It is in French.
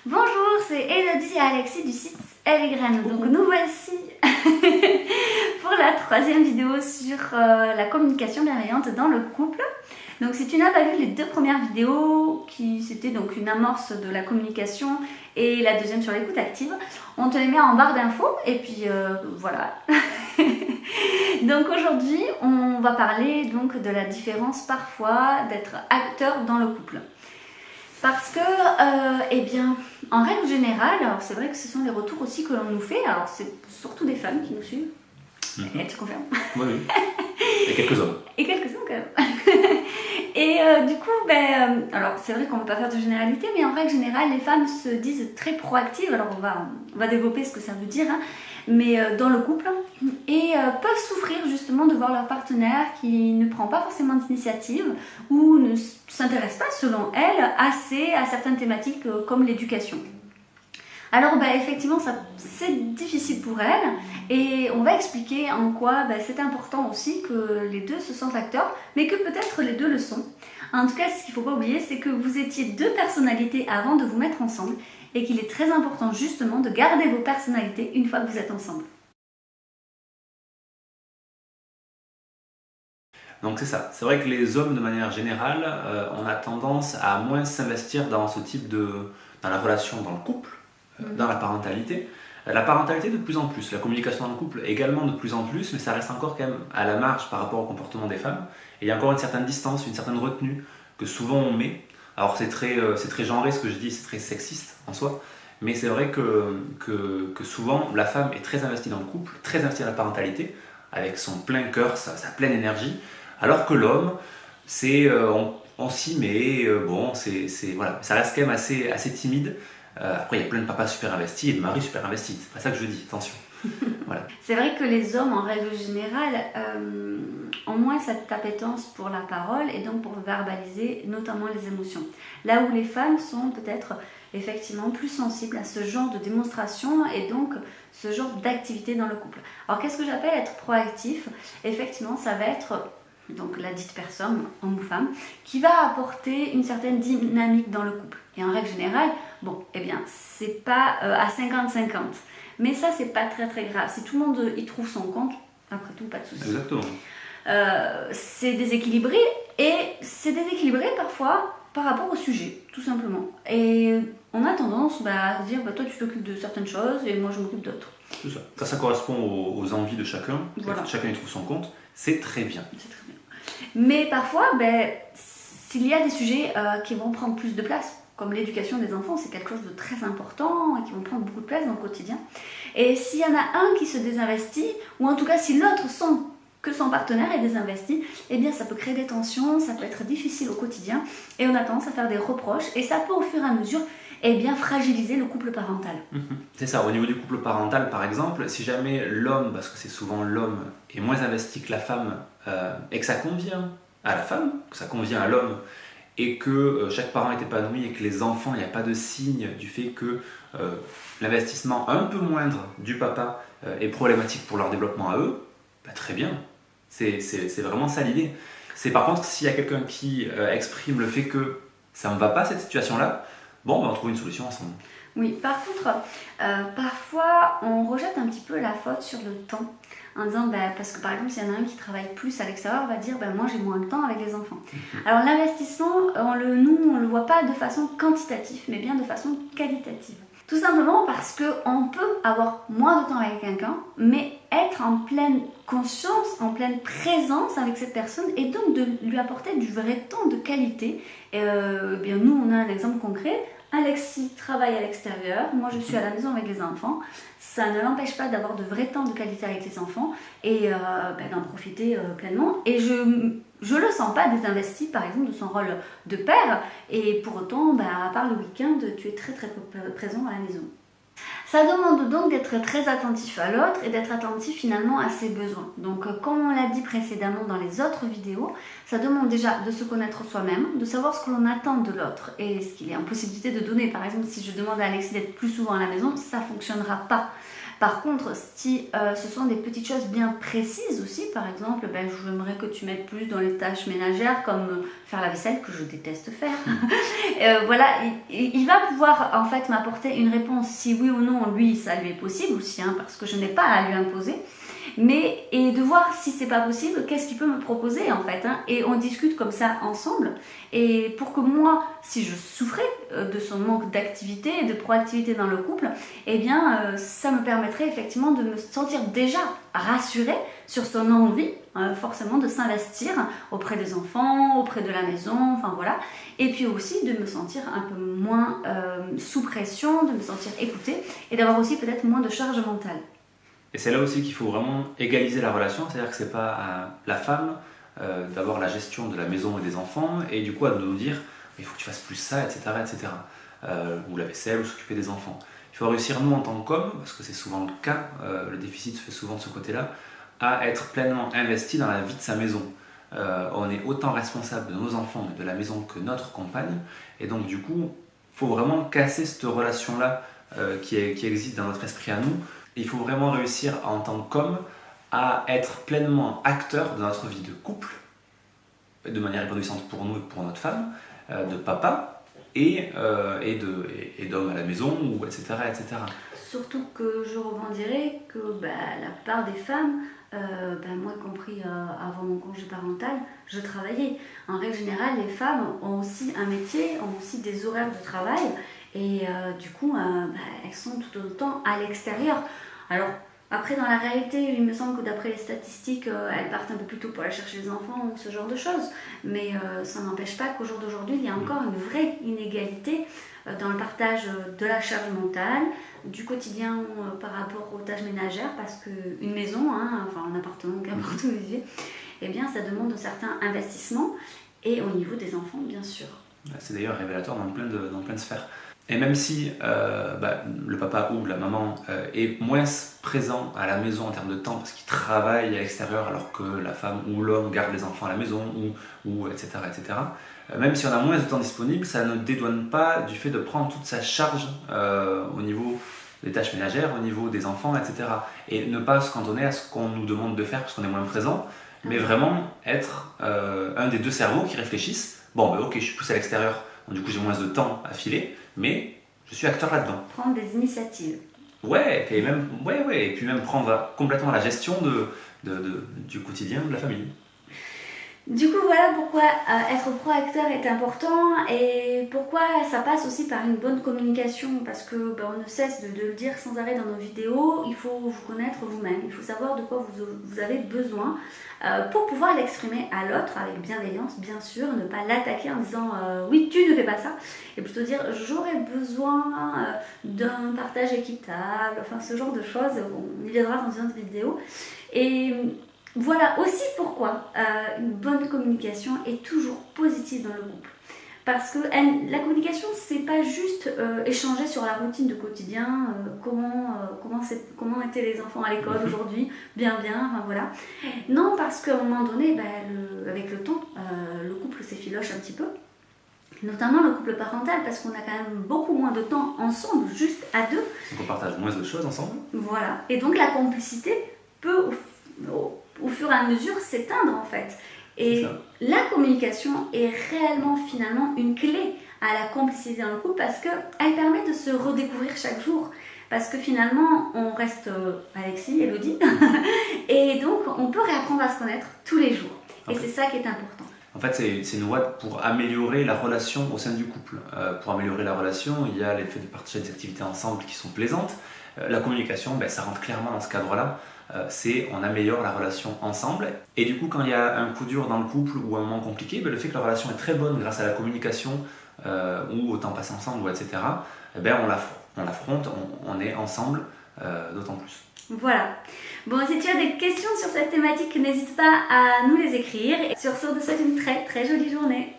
Bonjour, c'est Elodie et Alexis du site Elle et Graines. Donc nous voici pour la troisième vidéo sur la communication bienveillante dans le couple. Donc si tu n'as pas vu les deux premières vidéos, qui c'était donc une amorce de la communication et la deuxième sur l'écoute active, on te les met en barre d'infos et puis voilà. Donc aujourd'hui on va parler donc de la différence parfois d'être acteur dans le couple. Parce que, eh bien, en règle générale, alors c'est vrai que ce sont les retours aussi que l'on nous fait, alors c'est surtout des femmes qui nous suivent, et tu confirmes? Oui, oui. Et quelques hommes. Et quelques hommes quand même. Et du coup, alors c'est vrai qu'on ne peut pas faire de généralité, mais en règle générale, les femmes se disent très proactives, alors on va développer ce que ça veut dire, hein, mais dans le couple, et peuvent souffrir justement de voir leur partenaire qui ne prend pas forcément d'initiative ou ne s'intéresse pas, selon elles, assez à certaines thématiques comme l'éducation. Alors effectivement, c'est difficile pour elles et on va expliquer en quoi c'est important aussi que les deux se sentent acteurs, mais que peut-être les deux le sont. En tout cas, ce qu'il ne faut pas oublier, c'est que vous étiez deux personnalités avant de vous mettre ensemble et qu'il est très important justement de garder vos personnalités une fois que vous êtes ensemble. Donc c'est ça. C'est vrai que les hommes, de manière générale, on a tendance à moins s'investir dans ce type dans la relation, dans le couple, dans la parentalité. La parentalité de plus en plus, la communication dans le couple également de plus en plus, mais ça reste encore quand même à la marge par rapport au comportement des femmes. Et il y a encore une certaine distance, une certaine retenue que souvent on met. Alors c'est très genré ce que je dis, c'est très sexiste en soi, mais c'est vrai que souvent la femme est très investie dans le couple, très investie dans la parentalité, avec son plein cœur, sa pleine énergie, alors que l'homme, on s'y met, bon, voilà, ça reste quand même assez timide. Après, il y a plein de papas super investis et de maris super investis. C'est pas ça que je dis, attention. Voilà. C'est vrai que les hommes, en règle générale, ont moins cette appétence pour la parole et donc pour verbaliser notamment les émotions. Là où les femmes sont peut-être effectivement plus sensibles à ce genre de démonstration et donc ce genre d'activité dans le couple. Alors qu'est-ce que j'appelle être proactif? Effectivement, ça va être donc la dite personne, homme ou femme, qui va apporter une certaine dynamique dans le couple. Et en règle générale, bon, eh bien, c'est pas à 50-50. Mais ça, c'est pas très très grave. Si tout le monde y trouve son compte, après tout, pas de souci. Exactement. C'est déséquilibré, et c'est déséquilibré parfois par rapport au sujet, tout simplement. Et on a tendance à se dire, toi tu t'occupes de certaines choses et moi je m'occupe d'autres. C'est ça. Quand ça correspond aux envies de chacun, voilà. Chacun y trouve son compte, c'est très bien. C'est très bien. Mais parfois, s'il y a des sujets qui vont prendre plus de place, comme l'éducation des enfants, c'est quelque chose de très important et qui vont prendre beaucoup de place dans le quotidien. Et s'il y en a un qui se désinvestit, ou en tout cas si l'autre sent que son partenaire est désinvesti, eh bien ça peut créer des tensions, ça peut être difficile au quotidien, et on a tendance à faire des reproches, et ça peut au fur et à mesure fragiliser le couple parental. C'est ça, au niveau du couple parental par exemple, si jamais l'homme, parce que c'est souvent l'homme, est moins investi que la femme, et que ça convient à la femme, que ça convient à l'homme, et que chaque parent est épanoui et que les enfants, il n'y a pas de signe du fait que l'investissement un peu moindre du papa est problématique pour leur développement à eux, très bien, c'est vraiment ça l'idée. C'est par contre, s'il y a quelqu'un qui exprime le fait que ça ne va pas cette situation-là, bon, on trouve une solution ensemble. Oui, par contre, parfois on rejette un petit peu la faute sur le temps, en disant, parce que par exemple, s'il y en a un qui travaille plus à l'extérieur, va dire, moi j'ai moins de temps avec les enfants. Alors l'investissement, nous on le voit pas de façon quantitative, mais bien de façon qualitative. Tout simplement parce qu'on peut avoir moins de temps avec quelqu'un, mais être en pleine conscience, en pleine présence avec cette personne, et donc de lui apporter du vrai temps de qualité. Et bien nous, on a un exemple concret. Alexis travaille à l'extérieur, moi je suis à la maison avec les enfants. Ça ne l'empêche pas d'avoir de vrai temps de qualité avec les enfants et d'en profiter pleinement. Et je le sens pas désinvesti par exemple de son rôle de père, et pour autant, à part le week-end, tu es très très présent à la maison. Ça demande donc d'être très attentif à l'autre et d'être attentif finalement à ses besoins. Donc comme on l'a dit précédemment dans les autres vidéos, ça demande déjà de se connaître soi-même, de savoir ce que l'on attend de l'autre et ce qu'il est en possibilité de donner. Par exemple, si je demande à Alexis d'être plus souvent à la maison, ça ne fonctionnera pas. Par contre, si ce sont des petites choses bien précises aussi, par exemple, j'aimerais que tu m'aides plus dans les tâches ménagères comme faire la vaisselle, que je déteste faire. Voilà, il va pouvoir en fait m'apporter une réponse si oui ou non, lui, ça lui est possible aussi, hein, parce que je n'ai pas à lui imposer. Et de voir si c'est pas possible, qu'est-ce qu'il peut me proposer en fait, hein, et on discute comme ça ensemble, et pour que moi, si je souffrais de son manque d'activité et de proactivité dans le couple, eh bien ça me permettrait effectivement de me sentir déjà rassurée sur son envie forcément de s'investir auprès des enfants, auprès de la maison, enfin voilà, et puis aussi de me sentir un peu moins sous pression, de me sentir écoutée, et d'avoir aussi peut-être moins de charge mentale. Et c'est là aussi qu'il faut vraiment égaliser la relation, c'est-à-dire que c'est pas à la femme d'avoir la gestion de la maison et des enfants, et du coup à nous dire il faut que tu fasses plus ça, etc. etc. Ou la vaisselle, ou s'occuper des enfants. Il faut réussir, nous en tant qu'hommes, parce que c'est souvent le cas, le déficit se fait souvent de ce côté-là, à être pleinement investi dans la vie de sa maison. On est autant responsable de nos enfants et de la maison que notre compagne, et donc du coup, il faut vraiment casser cette relation-là qui existe dans notre esprit à nous. Il faut vraiment réussir en tant qu'homme à être pleinement acteur de notre vie de couple, de manière épanouissante pour nous et pour notre femme, de papa et d'homme à la maison, ou etc., etc. Surtout que je rebondirais que la plupart des femmes, moi y compris avant mon congé parental, je travaillais. En règle générale, les femmes ont aussi un métier, ont aussi des horaires de travail, et du coup, elles sont tout autant à l'extérieur. Alors, après, dans la réalité, il me semble que d'après les statistiques, elles partent un peu plus tôt pour aller chercher les enfants ou ce genre de choses. Mais ça n'empêche pas qu'au jour d'aujourd'hui, il y a encore une vraie inégalité dans le partage de la charge mentale, du quotidien par rapport aux tâches ménagères, parce qu'une maison, hein, enfin un appartement, qu'importe où vous vivez, eh bien, ça demande un certain investissement, et au niveau des enfants, bien sûr. C'est d'ailleurs révélateur dans plein de sphères. Et même si le papa ou la maman est moins présent à la maison en termes de temps parce qu'il travaille à l'extérieur alors que la femme ou l'homme garde les enfants à la maison ou etc., etc., même si on a moins de temps disponible, ça ne dédouane pas du fait de prendre toute sa charge au niveau des tâches ménagères, au niveau des enfants, etc. Et ne pas se cantonner à ce qu'on nous demande de faire parce qu'on est moins présent, mais vraiment être un des deux cerveaux qui réfléchissent. Bon, ok, je suis poussé à l'extérieur, donc du coup j'ai moins de temps à filer, mais je suis acteur là-dedans. Prendre des initiatives. Ouais, et puis même prendre complètement la gestion du quotidien de la famille. Du coup, voilà pourquoi être pro-acteur est important, et pourquoi ça passe aussi par une bonne communication, parce que on ne cesse de le dire sans arrêt dans nos vidéos, il faut vous connaître vous-même, il faut savoir de quoi vous avez besoin pour pouvoir l'exprimer à l'autre avec bienveillance, bien sûr, ne pas l'attaquer en disant oui, tu ne fais pas ça, et plutôt dire j'aurais besoin d'un partage équitable, enfin ce genre de choses, on y viendra dans une autre vidéo. Et voilà aussi pourquoi une bonne communication est toujours positive dans le couple. Parce que la communication, c'est pas juste échanger sur la routine du quotidien, comment étaient les enfants à l'école aujourd'hui, bien, enfin voilà. Non, parce qu'à un moment donné, avec le temps, le couple s'effiloche un petit peu. Notamment le couple parental, parce qu'on a quand même beaucoup moins de temps ensemble, juste à deux. Donc on partage moins de choses ensemble. Voilà, et donc la complicité peut au fur et à mesure s'éteindre en fait. Et la communication est réellement finalement une clé à la complicité dans le couple, parce qu'elle permet de se redécouvrir chaque jour. Parce que finalement, on reste Alexis, Elodie, et donc on peut réapprendre à se connaître tous les jours. Et c'est ça qui est important. En fait, c'est une voie pour améliorer la relation au sein du couple. Pour améliorer la relation, il y a l'effet de partager des activités ensemble qui sont plaisantes. La communication, ça rentre clairement dans ce cadre-là. On améliore la relation ensemble. Et du coup, quand il y a un coup dur dans le couple ou un moment compliqué, le fait que la relation est très bonne grâce à la communication ou au temps passé ensemble, etc., on l'affronte, on est ensemble d'autant plus. Voilà. Bon, si tu as des questions sur cette thématique, n'hésite pas à nous les écrire. Et sur ce, on te souhaite une très très jolie journée.